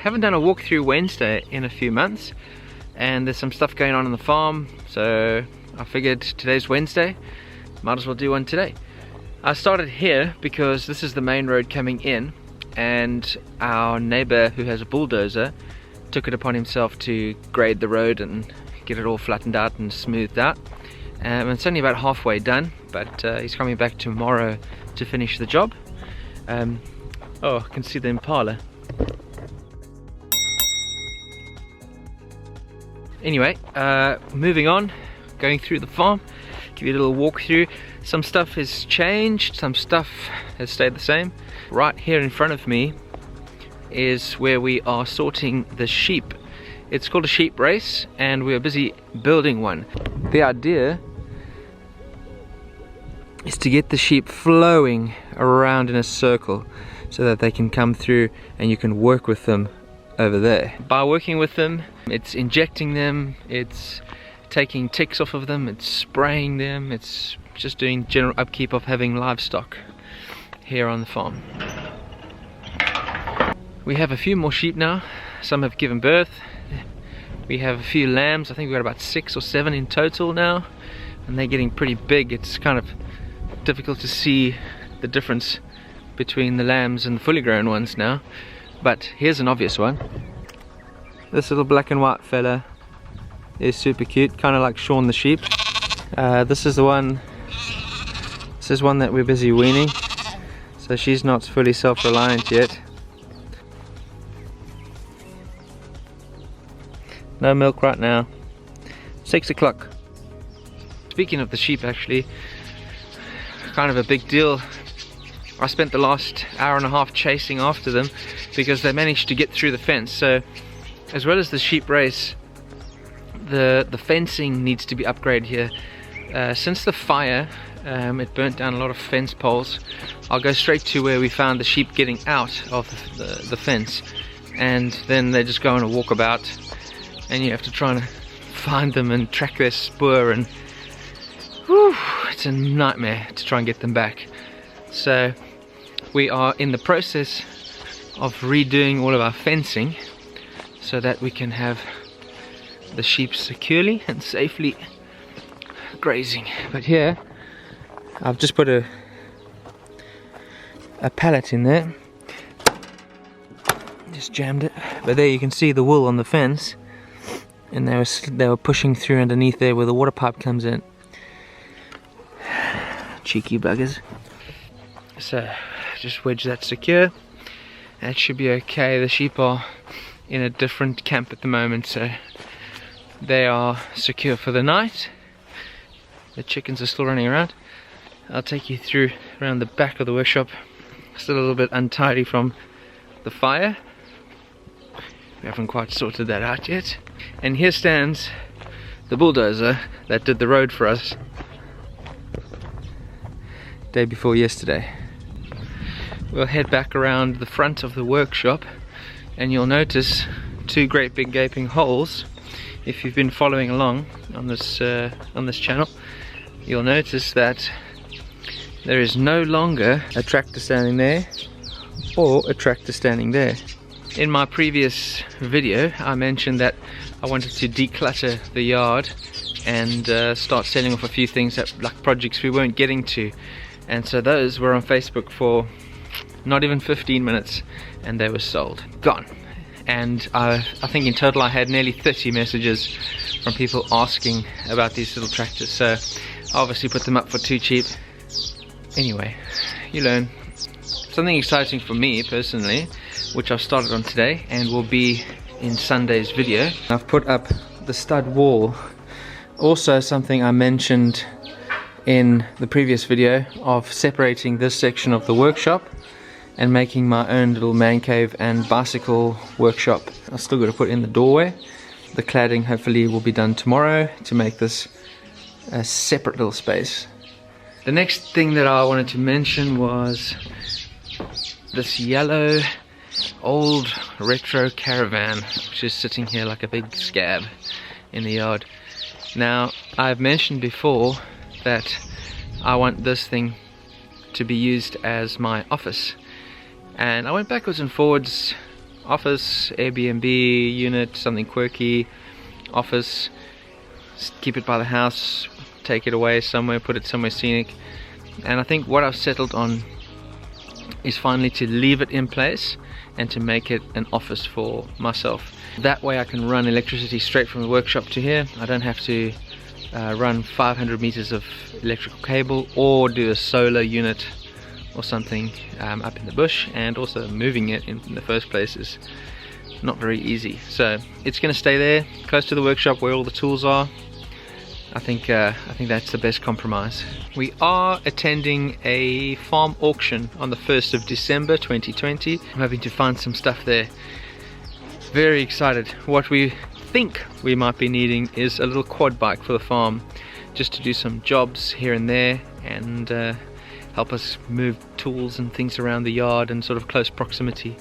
haven't done a walkthrough Wednesday in a few months, and there's some stuff going on the farm, so I figured today's Wednesday, might as well do one today. I started here because this is the main road coming in, and our neighbor who has a bulldozer took it upon himself to grade the road and get it all flattened out and smoothed out. It's only about halfway done, but he's coming back tomorrow to finish the job. Oh, I can see the Impala. Anyway, moving on, going through the farm, give you a little walkthrough. Some stuff has changed, some stuff has stayed the same. Right here in front of me is where we are sorting the sheep. It's called a sheep race, and we're busy building one. The idea is to get the sheep flowing around in a circle so that they can come through and you can work with them over there. By working with them, it's injecting them, it's taking ticks off of them, it's spraying them, it's just doing general upkeep of having livestock here on the farm. We have a few more sheep now. Some have given birth. We have a few lambs. I think we've got about 6 or 7 in total now, and they're getting pretty big. It's kind of difficult to see the difference between the lambs and the fully grown ones now, but here's an obvious one. This little black and white fella is super cute, kind of like Shaun the sheep. This is one that we're busy weaning, so she's not fully self-reliant yet. No milk right now. 6 o'clock. Speaking of the sheep, actually, kind of a big deal. I spent the last hour and a half chasing after them because they managed to get through the fence. So as well as the sheep race, the fencing needs to be upgraded here. Since the fire, it burnt down a lot of fence poles. I'll go straight to where we found the sheep getting out of the fence, and then they just go on a walkabout, and you have to try and find them and track their spoor, and whew, it's a nightmare to try and get them back. So we are in the process of redoing all of our fencing so that we can have the sheep securely and safely grazing. But here I've just put a pallet in there, just jammed it, but there you can see the wool on the fence, and they were pushing through underneath there where the water pipe comes in. Cheeky buggers. So just wedge that secure. That should be okay. The sheep are in a different camp at the moment, so they are secure for the night. The chickens are still running around. I'll take you through around the back of the workshop. Still a little bit untidy from the fire. We haven't quite sorted that out yet. And here stands the bulldozer that did the road for us day before yesterday. We'll head back around the front of the workshop, and you'll notice 2 great big gaping holes. If you've been following along on this channel, you'll notice that there is no longer a tractor standing there or a tractor standing there. In my previous video, I mentioned that I wanted to declutter the yard and start selling off a few things, like projects we weren't getting to. And so those were on Facebook for not even 15 minutes, and they were sold, gone. And I think in total I had nearly 30 messages from people asking about these little tractors, so I obviously put them up for too cheap. Anyway, you learn. Something exciting for me personally, which I've started on today and will be in Sunday's video. I've put up the stud wall. Also something I mentioned in the previous video of separating this section of the workshop and making my own little man cave and bicycle workshop. I've still got to put in the doorway. The cladding hopefully will be done tomorrow to make this a separate little space. The next thing that I wanted to mention was this yellow old retro caravan, which is sitting here like a big scab in the yard. Now, I've mentioned before that I want this thing to be used as my office, and I went backwards and forwards office, Airbnb unit, something quirky, office, keep it by the house, take it away somewhere, put it somewhere scenic. And I think what I've settled on is finally to leave it in place and to make it an office for myself. That way I can run electricity straight from the workshop to here. I don't have to run 500 meters of electrical cable or do a solar unit or something up in the bush, and also moving it in the first place is not very easy. So it's going to stay there close to the workshop where all the tools are. I think that's the best compromise. We are attending a farm auction on the 1st of December 2020. I'm hoping to find some stuff there. Very excited. What we think we might be needing is a little quad bike for the farm, just to do some jobs here and there and help us move tools and things around the yard in sort of close proximity.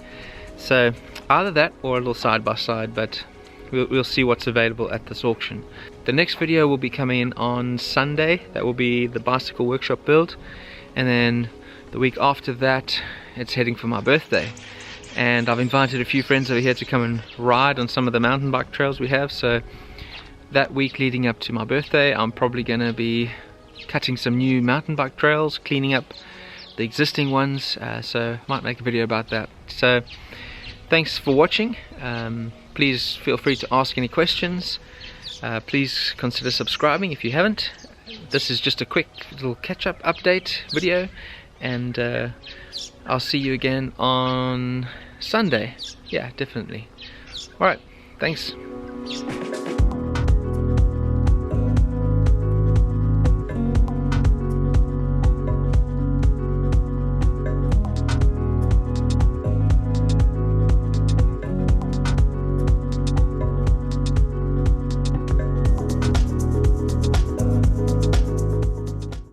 So either that or a little side by side, but we'll see what's available at this auction. The next video will be coming in on Sunday. That will be the bicycle workshop build, and then the week after that it's heading for my birthday, and I've invited a few friends over here to come and ride on some of the mountain bike trails we have. So that week leading up to my birthday, I'm probably going to be cutting some new mountain bike trails, cleaning up the existing ones, so might make a video about that. So thanks for watching. Please feel free to ask any questions. Please consider subscribing if you haven't. This is just a quick little catch-up update video, and I'll see you again on Sunday. Yeah, definitely. Alright, thanks.